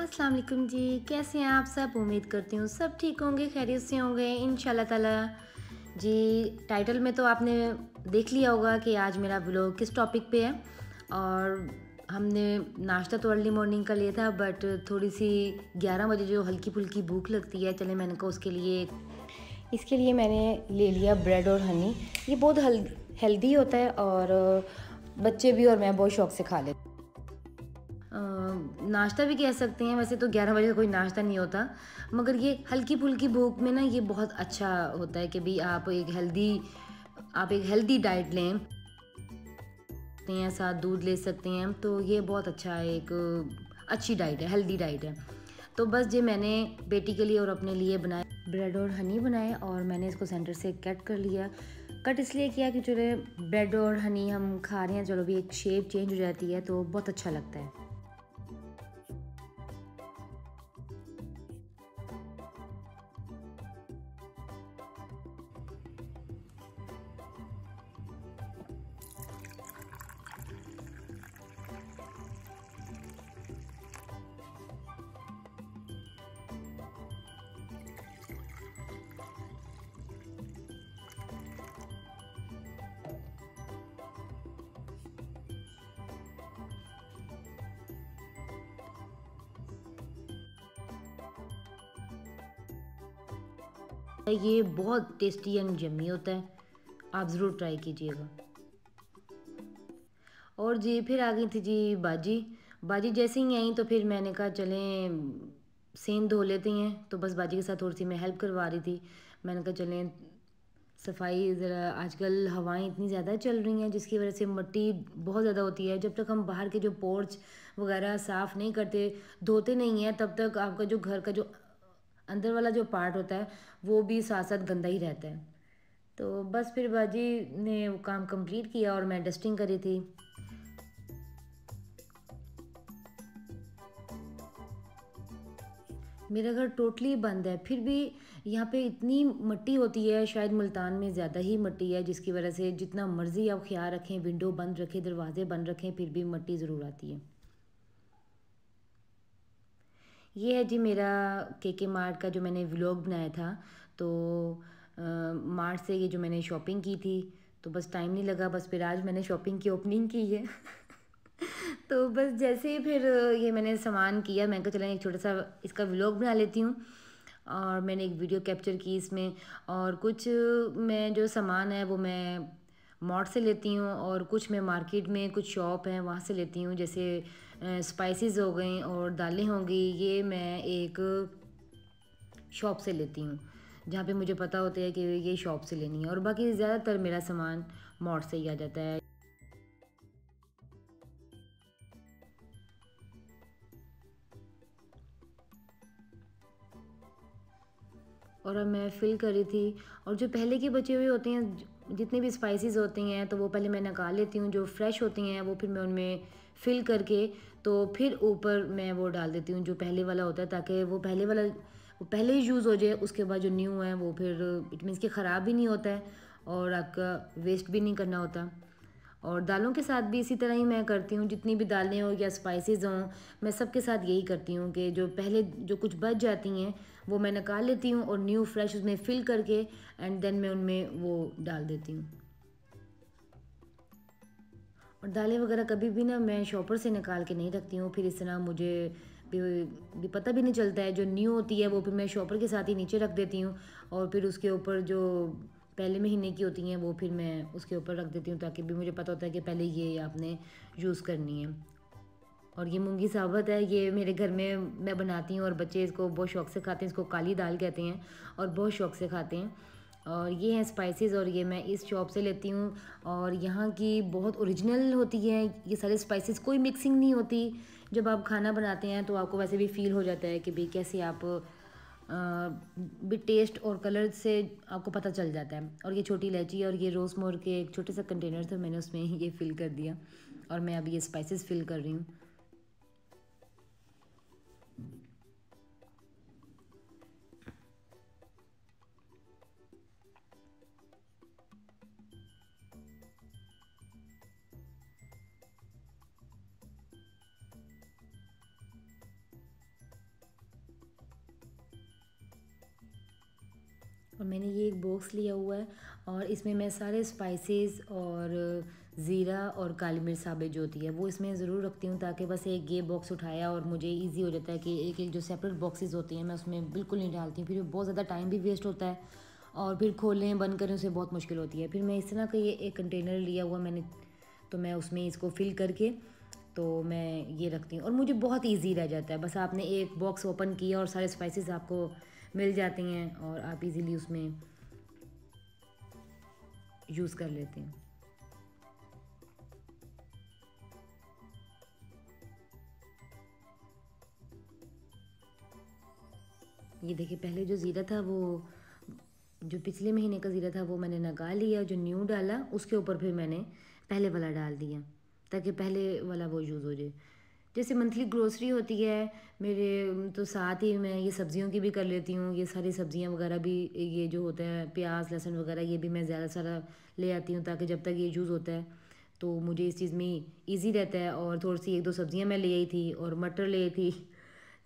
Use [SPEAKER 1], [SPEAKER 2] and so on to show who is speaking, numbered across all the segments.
[SPEAKER 1] अस्सलाम वालेकुम जी, कैसे हैं आप सब? उम्मीद करती हूँ सब ठीक होंगे, खैरियत से होंगे इंशाल्लाह ताला। जी, टाइटल में तो आपने देख लिया होगा कि आज मेरा व्लॉग किस टॉपिक पे है। और हमने नाश्ता तो अर्ली मॉर्निंग का लिया था, बट थोड़ी-सी 11 बजे जो हल्की-फुल्की भूख लगती है, चले मैंने कहा उसके लिए इसके लिए मैंने ले लिया ब्रेड और हनी। ये बहुत हेल्दी होता है और बच्चे भी और मैं बहुत शौक से खा लेते। नाश्ता भी कह सकते हैं, वैसे तो 11 बजे कोई नाश्ता नहीं होता, मगर ये हल्की-फुल्की भूख में ना ये बहुत अच्छा होता है कि भई आप एक हेल्दी डाइट लें। सकते हैं, साथ दूध ले सकते हैं, तो ये बहुत अच्छा एक अच्छी डाइट है, हेल्दी डाइट है। तो बस ये मैंने बेटी के लिए और अपने लिए बनाए ब्रेड और हनी बनाए, और मैंने इसको सेंटर से कट कर लिया। कट इसलिए किया कि चलो ब्रेड और हनी हम खा रहे हैं, चलो भी एक शेप चेंज हो जाती है तो बहुत अच्छा लगता है। ये बहुत टेस्टी एंड यम्मी होता है, आप ज़रूर ट्राई कीजिएगा। और जी फिर आ गई थी जी बाजी। बाजी जैसे ही आई तो फिर मैंने कहा चलें सेंध धो लेती हैं, तो बस बाजी के साथ थोड़ी-सी मैं हेल्प करवा रही थी। मैंने कहा चलें सफाई ज़रा, आजकल हवाएँ इतनी ज़्यादा चल रही हैं जिसकी वज़ह से मिट्टी बहुत ज़्यादा होती है। जब तक हम बाहर के जो पोर्च वग़ैरह साफ़ नहीं करते, धोते नहीं हैं, तब तक आपका जो घर का जो अंदर वाला जो पार्ट होता है, वो भी साथ-साथ गंदा ही रहता है। तो बस फिर बाजी ने वो काम कंप्लीट किया और मैं डस्टिंग कर रही थी। मेरा घर टोटली बंद है, फिर भी यहाँ पे इतनी मिट्टी होती है, शायद मुल्तान में ज़्यादा ही मिट्टी है, जिसकी वजह से जितना मर्ज़ी आप ख़्याल रखें, विंडो बंद रखें, दरवाज़े बंद रखें, फिर भी मिट्टी ज़रूर आती है। ये है जी मेरा केके मार्ट का जो मैंने व्लॉग बनाया था। तो मार्ट से ये जो मैंने शॉपिंग की थी, तो बस टाइम नहीं लगा, बस फिर आज मैंने शॉपिंग की ओपनिंग की है। तो बस जैसे ही फिर ये मैंने सामान किया, मैंने कहा चलें एक छोटा-सा इसका व्लॉग बना लेती हूँ। और मैंने एक वीडियो कैप्चर की इसमें, और कुछ मैं जो सामान है वो मैं मॉल से लेती हूँ, और कुछ मैं मार्केट में कुछ शॉप हैं वहाँ से लेती हूँ। जैसे स्पाइसेस हो गई और दालें हो गई, ये मैं एक शॉप से लेती हूँ, जहाँ पे मुझे पता होता है कि ये शॉप से लेनी है, और बाकी ज़्यादातर मेरा सामान मॉल से ही आ जाता है। और अब मैं फ़िल कर रही थी, और जो पहले के बचे हुए होते हैं जितने भी स्पाइसेस होती हैं, तो वो पहले मैं निकाल लेती हूँ, जो फ्रेश होती हैं वो फिर मैं उनमें फ़िल करके, तो फिर ऊपर मैं वो डाल देती हूँ जो पहले वाला होता है, ताकि वो पहले ही यूज़ हो जाए, उसके बाद जो न्यू है वो फिर इट मीन्स कि ख़राब भी नहीं होता है और आपका वेस्ट भी नहीं करना होता। और दालों के साथ भी इसी तरह ही मैं करती हूँ, जितनी भी दालें हों या स्पाइसेस हों, मैं सबके साथ यही करती हूँ कि जो पहले जो कुछ बच जाती हैं वो मैं निकाल लेती हूँ, और न्यू फ्रेश उसमें फ़िल करके एंड देन मैं उनमें वो डाल देती हूँ। और दालें वगैरह कभी भी ना मैं शॉपर से निकाल के नहीं रखती हूँ, फिर इस तरह मुझे भी भी पता भी नहीं चलता है। जो न्यू होती है वो फिर मैं शॉपर के साथ ही नीचे रख देती हूँ, और फिर उसके ऊपर जो पहले महीने की होती हैं वो फिर मैं उसके ऊपर रख देती हूँ, ताकि भी मुझे पता होता है कि पहले ये आपने यूज़ करनी है। और ये मूंगी साबुत है, ये मेरे घर में मैं बनाती हूँ और बच्चे इसको बहुत शौक से खाते हैं। इसको काली दाल कहते हैं और बहुत शौक से खाते हैं। और ये हैं स्पाइसेस, और ये मैं इस शॉप से लेती हूँ, और यहाँ की बहुत ओरिजिनल होती है ये सारे स्पाइसेस, कोई मिक्सिंग नहीं होती। जब आप खाना बनाते हैं तो आपको वैसे भी फ़ील हो जाता है कि भाई कैसे आप भी टेस्ट और कलर से आपको पता चल जाता है। और ये छोटी इलायची और ये रोज़मोर के एक छोटे सा कंटेनर था, मैंने उसमें ये फ़िल कर दिया, और मैं अभी ये स्पाइसेस फ़िल कर रही हूँ। और मैंने ये एक बॉक्स लिया हुआ है और इसमें मैं सारे स्पाइसेस और ज़ीरा और काली मिर्च साबित जो होती है वो इसमें ज़रूर रखती हूँ, ताकि बस एक ये बॉक्स उठाया और मुझे इजी हो जाता है कि एक एक जो सेपरेट बॉक्सेस होती हैं मैं उसमें बिल्कुल नहीं डालती हूँ, फिर बहुत ज़्यादा टाइम भी वेस्ट होता है और फिर खोलें बंद करें उसे बहुत मुश्किल होती है। फिर मैं इस तरह का ये एक कंटेनर लिया हुआ मैंने, तो मैं उसमें इसको फिल करके तो मैं ये रखती हूँ और मुझे बहुत इजी रह जाता है। बस आपने एक बॉक्स ओपन किया और सारे स्पाइसेस आपको मिल जाती हैं और आप इजीली उसमें यूज़ कर लेते हैं। ये देखिए, पहले जो ज़ीरा था वो जो पिछले महीने का ज़ीरा था वो मैंने निकाल लिया, जो न्यू डाला उसके ऊपर फिर मैंने पहले वाला डाल दिया, ताकि पहले वाला वो यूज़ हो जाए। जैसे मंथली ग्रोसरी होती है मेरे, तो साथ ही मैं ये सब्जियों की भी कर लेती हूँ। ये सारी सब्जियाँ वगैरह भी, ये जो होता है प्याज लहसुन वगैरह, ये भी मैं ज़्यादा सारा ले आती हूँ, ताकि जब तक ये यूज़ होता है तो मुझे इस चीज़ में ईज़ी रहता है। और थोड़ी सी एक दो सब्जियाँ मैं ले आई थी और मटर ले आई थी।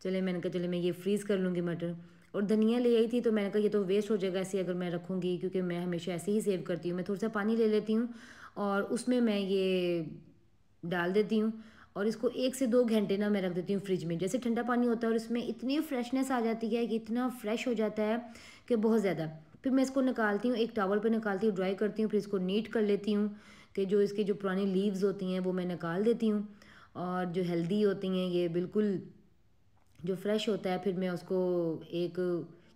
[SPEAKER 1] चले मैंने कहा चले मैं ये फ्रीज़ कर लूँगी मटर। और धनिया ले आई थी, तो मैंने कहा ये तो वेस्ट हो जाएगा ऐसे अगर मैं रखूँगी, क्योंकि मैं हमेशा ऐसे ही सेव करती हूँ। मैं थोड़ा सा पानी ले लेती हूँ और उसमें मैं ये डाल देती हूँ और इसको 1 से 2 घंटे ना मैं रख देती हूँ फ्रिज में। जैसे ठंडा पानी होता है और इसमें इतनी फ्रेशनेस आ जाती है कि इतना फ्रेश हो जाता है कि बहुत ज़्यादा। फिर मैं इसको निकालती हूँ, एक टॉवल पे निकालती हूँ, ड्राई करती हूँ, फिर इसको नीट कर लेती हूँ कि जो इसकी जो पुरानी लीव्स होती हैं वो मैं निकाल देती हूँ। और जो हेल्दी होती हैं ये बिल्कुल जो फ्रेश होता है, फिर मैं उसको एक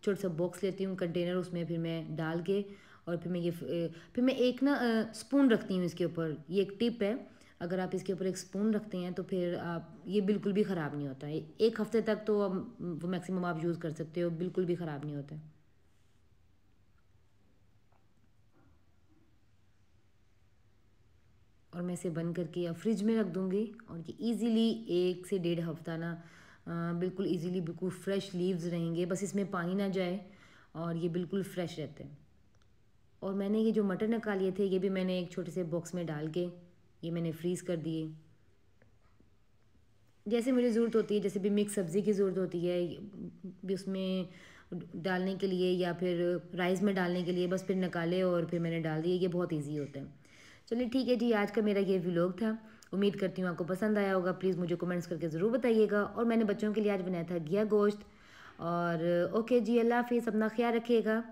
[SPEAKER 1] छोटा सा बॉक्स लेती हूँ कंटेनर, उसमें फिर मैं डाल के और फिर मैं ये फिर मैं एक ना स्पून रखती हूँ इसके ऊपर। ये एक टिप है, अगर आप इसके ऊपर एक स्पून रखते हैं तो फिर आप ये बिल्कुल भी ख़राब नहीं होता है। एक हफ्ते तक तो वो मैक्सिमम आप यूज़ कर सकते हो, बिल्कुल भी ख़राब नहीं होता है। और मैं इसे बंद करके या फ्रिज में रख दूँगी और ये इजीली 1 से 1.5 हफ्ता ना बिल्कुल इजीली बिल्कुल फ्रेश लीव्स रहेंगे, बस इसमें पानी ना जाए और ये बिल्कुल फ्रेश रहते हैं। और मैंने ये जो मटर निकाले थे ये भी मैंने एक छोटे से बॉक्स में डाल के ये मैंने फ्रीज़ कर दिए। जैसे मुझे ज़रूरत होती है, जैसे भी मिक्स सब्ज़ी की ज़रूरत होती है भी उसमें डालने के लिए या फिर राइस में डालने के लिए, बस फिर निकाले और फिर मैंने डाल दिए, ये बहुत ईज़ी होता है। चलिए ठीक है जी, आज का मेरा ये व्लॉग था। उम्मीद करती हूँ आपको पसंद आया होगा। प्लीज़ मुझे कमेंट्स करके ज़रूर बताइएगा। और मैंने बच्चों के लिए आज बनाया था घिया गोश्त। और ओके जी, अल्लाह हाफ़िज़, अपना ख़्याल रखिएगा।